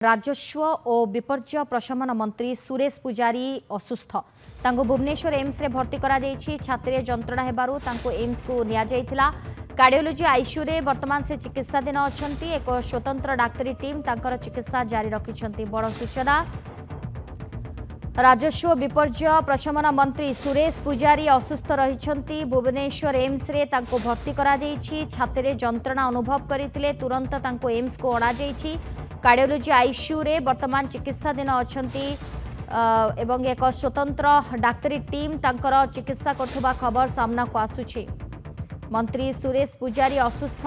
राजस्व और विपर्य प्रशमन मंत्री सुरेश पुजारी असुस्थ तांको भुवनेश्वर एम्स रे भर्ती करा देछि। छाती जंत्रणा हेबारु तांको एम्स को निया जायथिला। कार्डियोलोजी आईसीयू रे वर्तमान से चिकित्साधीन अछंती। एक स्वतंत्र डाक्तरी टीम तांकर चिकित्सा जारी रखिछंती। बड़ सूचना, राजस्व विपर्य प्रशमन मंत्री सुरेश पुजारी असुस्थ रहिछंती। भुवनेश्वर एम्स रे तांको भर्ती करा देछि। छाती जंत्रणा अनुभव करथिले, तुरंत तांको एम्स को अणा जायछि। कार्डियोलोजी आईसीयू रे वर्तमान चिकित्साधीन अछंती एवं एक स्वतंत्र डाक्तरी टीम तांकर चिकित्सा करथुबा खबर सामना को आसुछि। मंत्री सुरेश पुजारी असुस्थ,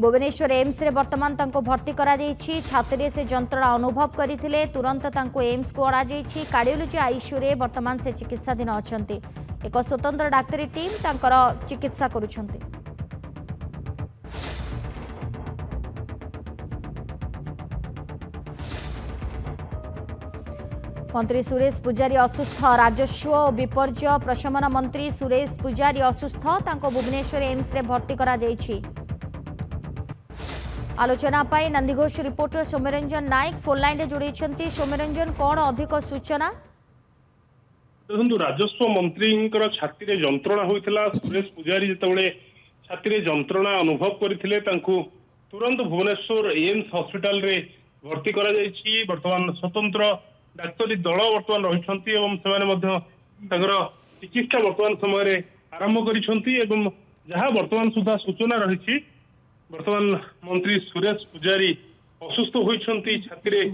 भुवनेश्वर एम्स रे वर्तमान तांको भर्ती करा देछि। छाती से जंत्रणा अनुभव करथिले, तुरंत तांको एम्स को अणा जायछि। कार्डियोलोजी आईसीयू रे वर्तमान से चिकित्साधीन अछंती। एक स्वतंत्र डाक्तरी टीम तांकर चिकित्सा करुछंती। मंत्री सुरेश पुजारी असुस्थ, राजस्व और विपर्य प्रशमन मंत्री सुरेश पुजारी असुस्थ, तांको भुवनेश्वर एम्स रे भर्ती करा देछि। आलोचना पाई नंदीघोष रिपोर्टर सौम्यरंजन नायक फोन लाइन रे जोड़ी छंती। सौम्यरंजन, कौन अधिक सूचना? देखो, राजस्व मंत्री छाती रे जंत्रणा होइथिला। सुरेश पुजारी जेतबेले छाती रे जंत्रणा अनुभव करथिले, तांको तुरंत भुवनेश्वर एम्स हॉस्पिटल रे भर्ती करा जायछि। वर्तमान स्वतंत्र डाक्तरी दल वर्तमान रहिछंती एवं सेमाने मध्य तांकर चिकित्सा वर्तमान समय रे आरंभ करिछंती। एवं जहां वर्तमान सुधा सूचना रहिछि, वर्तमान मंत्री सुरेश पुजारी असुस्थ होइछंती। छाती रे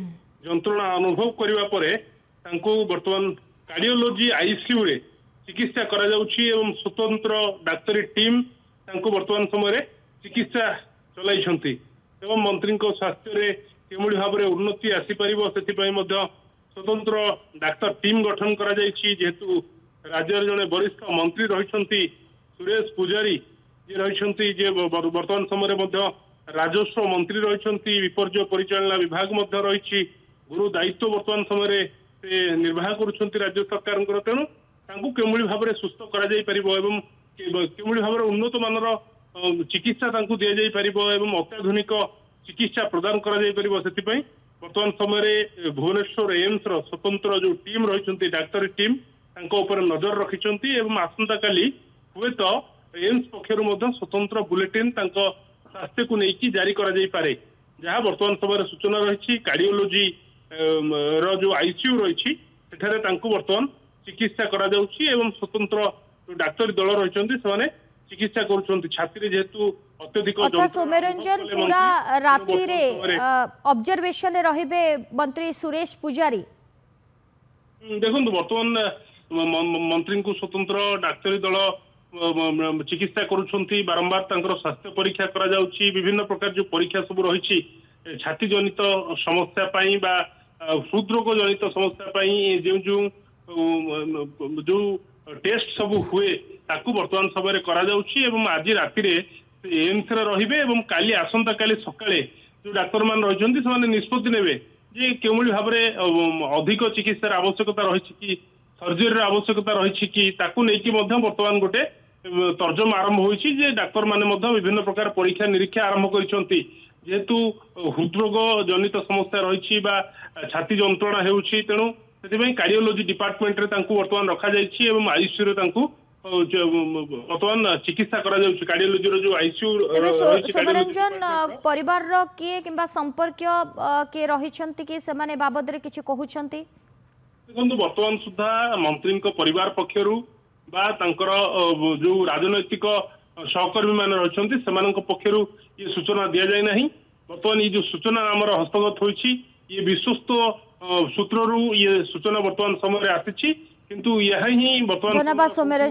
जंत्रणा अनुभव करिवा परे तांको वर्तमान कार्डियोलोजी आईसीयू रे चिकित्सा करा जाउछि एवं स्वतंत्र डाक्तरी टीम तांको वर्तमान समय रे चिकित्सा चलाइछंती। एवं मंत्री को स्वास्थ्य रे केमोडी भाबरे उन्नति आसी परिबो सेति मध्य स्वतंत्र डाक्तर टीम गठन करा जायछि। जेहेतु राज्य जने वरिष्ठ मंत्री रहिछंती सुरेश पुजारी जे रहिछंती, जे वर्तमान समय मध्य राजस्व मंत्री रहिछंती, विपर्य परिचालना विभाग मध्य रहिछि। गुरु दायित्व वर्तमान समय से निर्वाह करुछंती राज्य सरकार। तेणु तांको केमोडी भाबरे सुस्थ करा जाय परिबो एवं केमोडी भाबरे उन्नत मानर चिकित्सा तांको दिया जाय परिबो एवं अत्याधुनिक चिकित्सा प्रदान करा जाय परिबो। सेति वर्तमान समय भुवनेश्वर एम्स रो स्वतंत्र जो टीम रही डाक्तरी टीम ऊपर नजर रखिंट आसंता काली हुए तो एम्स पक्षर स्वतंत्र बुलेटिन स्वास्थ्य को लेकिन जारी करे जहाँ वर्तमान समय सूचना रही। कार्डियोलोजी जो आईसीयू रही वर्तमान चिकित्सा करा स्वतंत्र डाक्तरी दल रही चिकित्सा करुछंती। छाती जेहेतु अत्यधिक सौम्यरंजन पूरा राति रे ऑब्जर्वेशन रहिबे मंत्री सुरेश पुजारी। देखो, वर्तमान मंत्री को स्वतंत्र डाक्तरी दल चिकित्सा करुछंती। बारंबार तांकर स्वास्थ्य परीक्षा करा जाउछि। विभिन्न प्रकार जो परीक्षा सब रही छाती जनित समस्या पाई बा हृदरोग जनित समस्या पाई जो टेस्ट सब हुए ताकू वर्तमान समय करा जाउछि एवं आज राति रे एम्स रे रहिबे एवं काली आसंता काली सकाळे जो डाक्टर मान रहिछंती से निष्पत्ति नेबे जे केमोली भाबरे अधिक चिकित्सार आवश्यकता रही कि सर्जरी आवश्यकता रही कि ताकू नेकी मध्य वर्तमान गोटे तर्जमा आरंभ होइछि जे डाक्टर माने मध्य विभिन्न प्रकार परीक्षा निरीक्षा आरंभ करिसंती। जेहेतु हृदरोग जनित समस्या रही बा छाती जंत्रणा हेउछि, तेणु सेतिबें कार्डियोलोजी डिपार्टमेंट रे तांकू वर्तमान रखा जायछि एवं आईसीयू रे तांकू वर्तमान चिकित्सा करा जाउछि। कार्डियोलोजी रो जो आईसीयू सौम्यरंजन परिवार रो के किंबा संपर्क के रहिछंती कि सेमाने बाबद रे किछि कहउछंती? देखो, वर्तमान सुधा मंत्री को परिवार पक्षरु बा तांकर जो राजनैतिक सहकर्मी मान रहिछंती सेमानक पक्षरु ये सूचना दिया जाय नाही। वर्तमान ये जो सूचना हमर हस्तगत होइछि ये विश्वस्त सूत्ररू ये सूचना वर्तमान समय आसी किंतु यह ही वर्तमान धन्यवाद सौम्यरंजन।